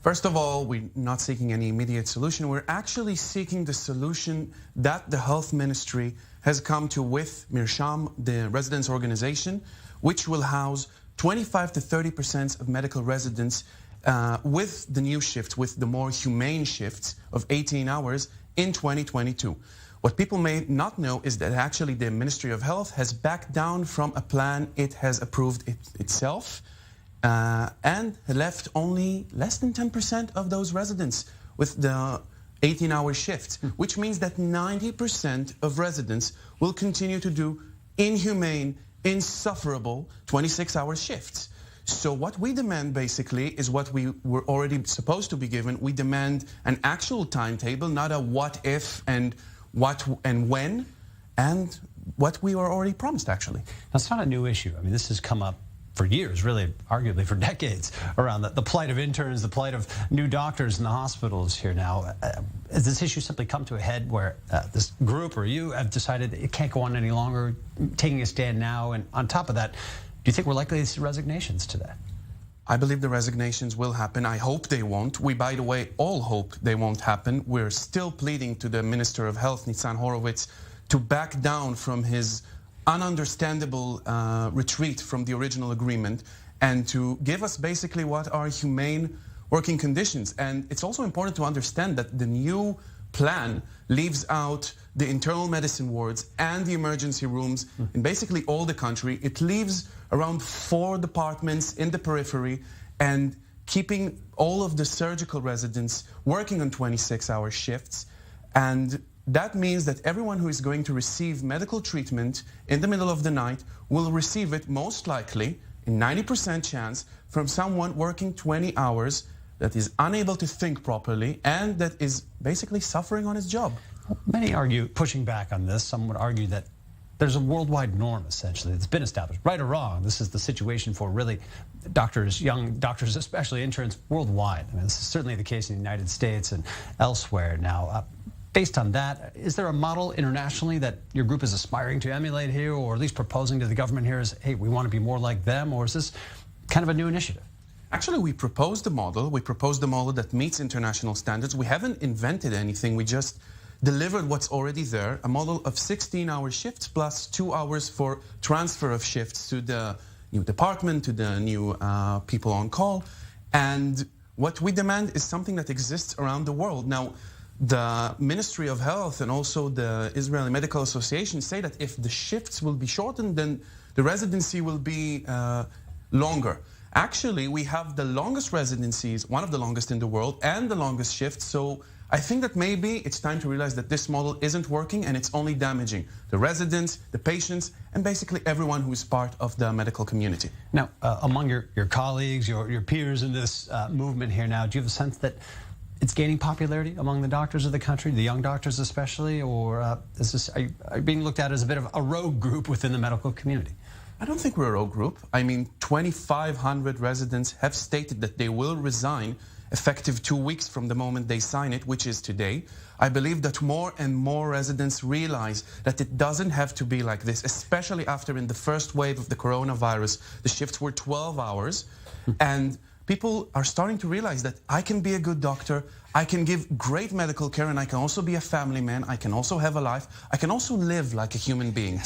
First of all, we're not seeking any immediate solution. We're actually seeking the solution that the health ministry has come to with Mirsham, the residents organization, which will house 25 to 30% of medical residents with the new shift, with the more humane shifts of 18 hours in 2022. What people may not know is that actually the Ministry of Health has backed down from a plan it has approved itself and left only less than 10% of those residents with the 18-hour shifts, which means that 90% of residents will continue to do inhumane, insufferable 26-hour shifts. So what we demand basically is what we were already supposed to be given. We demand an actual timetable, not a what if and what and when, and what we were already promised actually. That's not a new issue. I mean, this has come up for years, really, arguably for decades, around the plight of interns, the plight of new doctors in the hospitals here now. Has this issue simply come to a head where this group or you have decided that it can't go on any longer, taking a stand now? And on top of that, do you think we're likely to see resignations today? I believe the resignations will happen. I hope they won't. We, by the way, all hope they won't happen. We're still pleading to the Minister of Health, Nitzan Horowitz, to back down from his ununderstandable retreat from the original agreement and to give us basically what are humane working conditions. And it's also important to understand that the new plan leaves out the internal medicine wards and the emergency rooms in basically all the country. It leaves around 4 departments in the periphery and keeping all of the surgical residents working on 26-hour shifts. And that means that everyone who is going to receive medical treatment in the middle of the night will receive it most likely, in 90% chance, from someone working 20 hours that is unable to think properly and that is basically suffering on his job. Many argue, pushing back on this, some would argue that there's a worldwide norm, essentially, that's been established. Right or wrong, this is the situation for really doctors, young doctors, especially interns, worldwide. I mean, this is certainly the case in the United States and elsewhere now. Based on that, is there a model internationally that your group is aspiring to emulate here, or at least proposing to the government here is, hey, we want to be more like them, or is this kind of a new initiative? Actually, we proposed a model. We proposed a model that meets international standards. We haven't invented anything. We just delivered what's already there, a model of 16-hour shifts plus 2 hours for transfer of shifts to the new department, to the new people on call. And what we demand is something that exists around the world. Now, the Ministry of Health and also the Israeli Medical Association say that if the shifts will be shortened, then the residency will be longer. Actually, we have the longest residencies, one of the longest in the world, and the longest shifts. So I think that maybe it's time to realize that this model isn't working and it's only damaging the residents, the patients, and basically everyone who is part of the medical community. Now, among your colleagues, your peers in this movement here now, do you have a sense that it's gaining popularity among the doctors of the country, the young doctors especially, or are you being looked at as a bit of a rogue group within the medical community? I don't think we're a rogue group. I mean, 2,500 residents have stated that they will resign effective 2 weeks from the moment they sign it, which is today. I believe that more and more residents realize that it doesn't have to be like this, especially after in the first wave of the coronavirus, the shifts were 12 hours. And people are starting to realize that I can be a good doctor, I can give great medical care, and I can also be a family man, I can also have a life, I can also live like a human being.